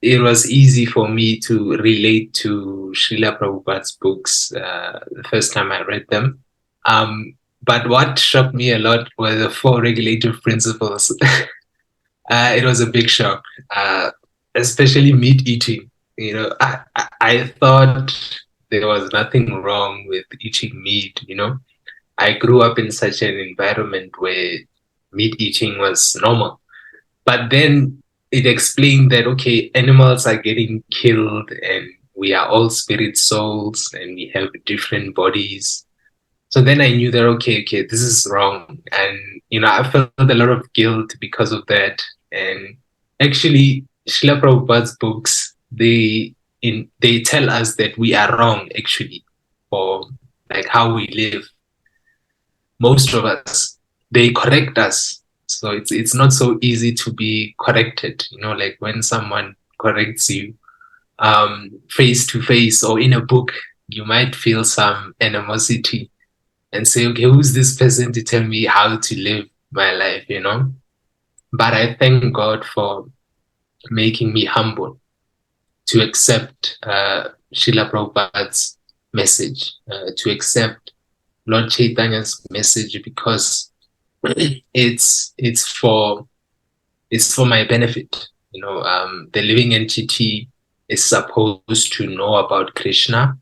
it was easy for me to relate to Srila Prabhupada's books the first time I read them. But what shocked me a lot were the four regulative principles. It was a big shock, especially meat eating. I thought there was nothing wrong with eating meat. I grew up in such an environment where meat eating was normal. But then it explained that, okay, animals are getting killed and we are all spirit souls and we have different bodies. So then I knew that, okay, this is wrong. And, I felt a lot of guilt because of that. And actually, Srila Prabhupada's books, they tell us that we are wrong, actually, for like how we live. Most of us, they correct us. So it's not so easy to be corrected. Like when someone corrects you face to face or in a book, you might feel some animosity and say, okay, who's this person to tell me how to live my life? But I thank God for making me humble to accept Srila Prabhupada's message, to accept Lord Chaitanya's message, because it's for my benefit. The living entity is supposed to know about Krishna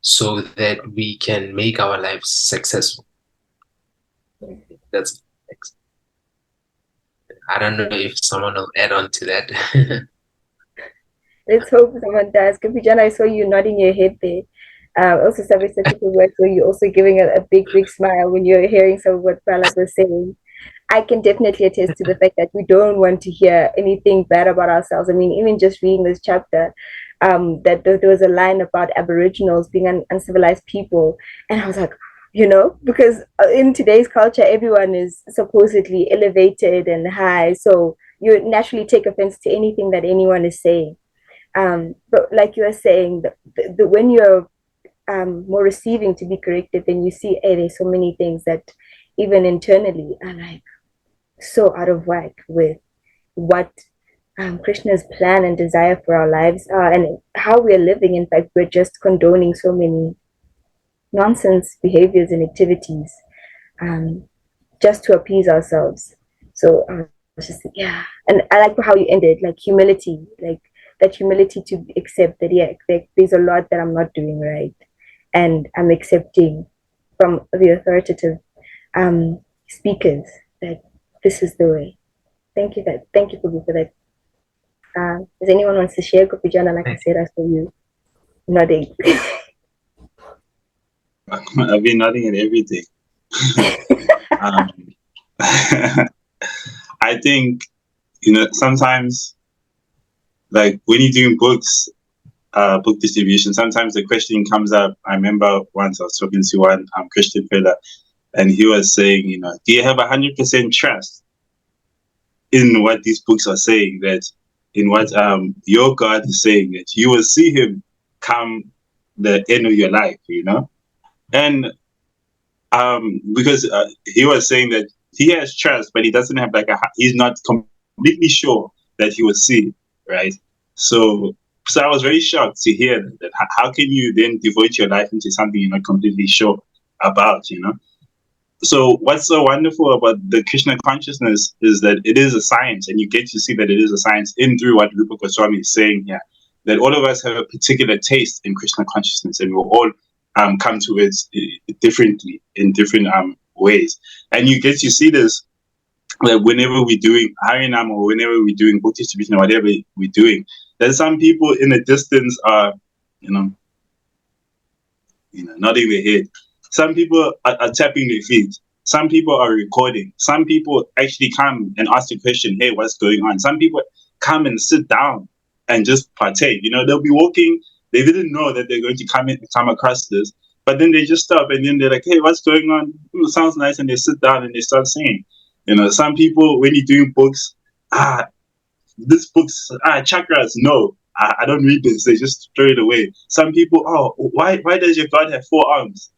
so that we can make our lives successful. That's I don't know if someone will add on to that. Let's hope someone does. Kapijan, I saw you nodding your head there. Also, Sabi said to work where you're also giving a big smile when you're hearing some of what Prahlad was saying. I can definitely attest to the fact that we don't want to hear anything bad about ourselves. I mean, even just reading this chapter, that there was a line about Aboriginals being uncivilized people, and I was like, because in today's culture, everyone is supposedly elevated and high, so you naturally take offense to anything that anyone is saying. But like you were saying, when you're more receiving to be corrected, then you see, hey, there's so many things that even internally are like so out of whack with what Krishna's plan and desire for our lives are and how we're living. In fact, we're just condoning so many nonsense behaviors and activities just to appease ourselves. So I was just, yeah. And I like how you ended, like humility, like that humility to accept that, yeah, there's a lot that I'm not doing right. And I'm accepting from the authoritative speakers that this is the way. Thank you, Kubi, for that. Does anyone wants to share? Kupijana, like I said, I saw you nodding. I've been nodding at everything. I think, sometimes, like when you're doing books, book distribution, sometimes the question comes up. I remember once I was talking to one Christian fella, and he was saying, do you have 100% trust in what these books are saying, that in what your God is saying, that you will see him come the end of your life, And because he was saying that he has trust, but he doesn't have he's not completely sure that he will see, right? So I was very shocked to hear that. How can you then devote your life into something you're not completely sure about, So what's so wonderful about the Krishna consciousness is that it is a science, and you get to see that it is a science through what Rupa Goswami is saying here, that all of us have a particular taste in Krishna consciousness, and we'll all come to it differently in different ways. And you get to see this that whenever we're doing Harinam or whenever we're doing book distribution or whatever we're doing, that some people in the distance are, nodding their head. Some people are tapping their feet. Some people are recording. Some people actually come and ask the question, hey, what's going on? Some people come and sit down and just partake. They'll be walking. They didn't know that they're going to come across this. But then they just stop and then they're like, hey, what's going on? It sounds nice. And they sit down and they start singing. Some people, when you're doing books, this book's chakras, no. I don't read this. They just throw it away. Some people, why does your God have 4 arms?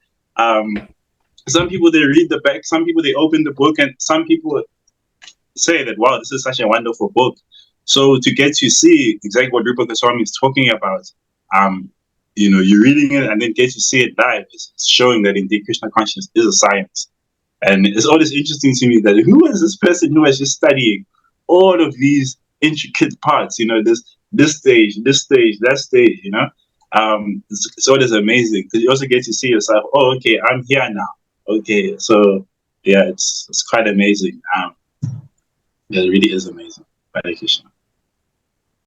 Some people, they read the back. Some people, they open the book. And some people say that, wow, this is such a wonderful book. So to get to see exactly what Rupa Goswami is talking about, you're reading it and then get to see it live. It's showing that indeed Krishna consciousness is a science. And it's always interesting to me that who is this person who is just studying all of these intricate parts, this stage, that stage, it's always amazing because you also get to see yourself, oh, okay, I'm here now. Okay, so yeah, it's quite amazing. It really is amazing. Hare Krishna.